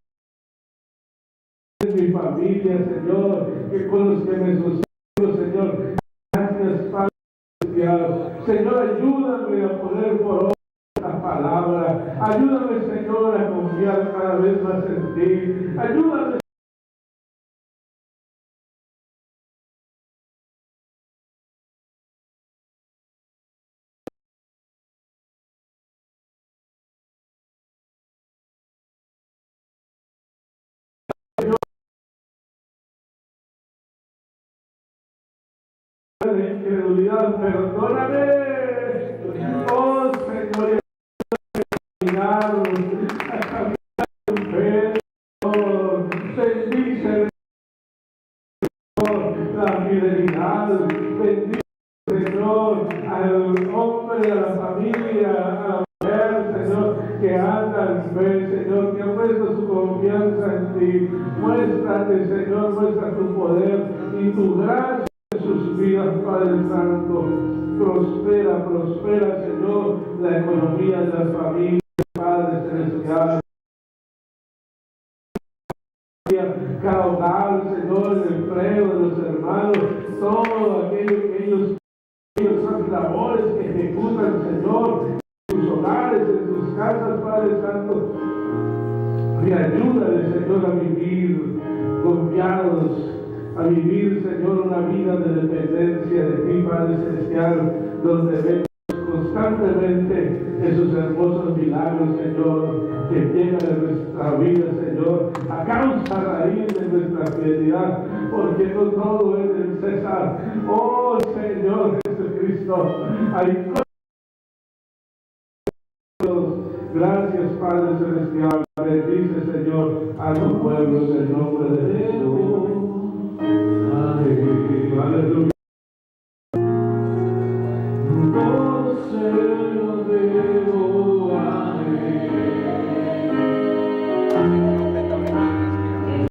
en mi familia, Señor, que con los que me sostengo, Señor. Gracias, Padre celestial. Señor, ayúdame a poner por obra esta palabra. Ayúdame, Señor, a confiar cada vez más en ti. Ayúdame, de incredulidad, perdóname. Oh, Señor, a caminar en fe, Señor. Bendice, Señor, la fidelidad. Bendice, Señor, al hombre, a la familia, a la mujer, Señor, que anda en fe, Señor, que ha puesto su confianza en ti. Muéstrate, Señor, muestra tu poder y tu gracia en sus vidas, Padre Santo. Prospera, prospera, Señor, la economía de las familias, Padre Celestial. Cada hogar, Señor, el empleo de los hermanos, todo aquello que ellos son labores que ejecutan, Señor, en sus hogares, en sus casas, Padre Santo. Y ayúdale, Señor, a vivir confiados, a vivir, Señor, una vida de dependencia de ti, Padre Celestial, donde vemos constantemente esos hermosos milagros, Señor, que llegan en nuestra vida, Señor, a causa raíz de nuestra fidelidad, porque no todo es del César. Oh, Señor Jesucristo, hay cosas. Gracias, Padre Celestial. Bendice, Señor, a tu pueblo en el nombre de Jesús.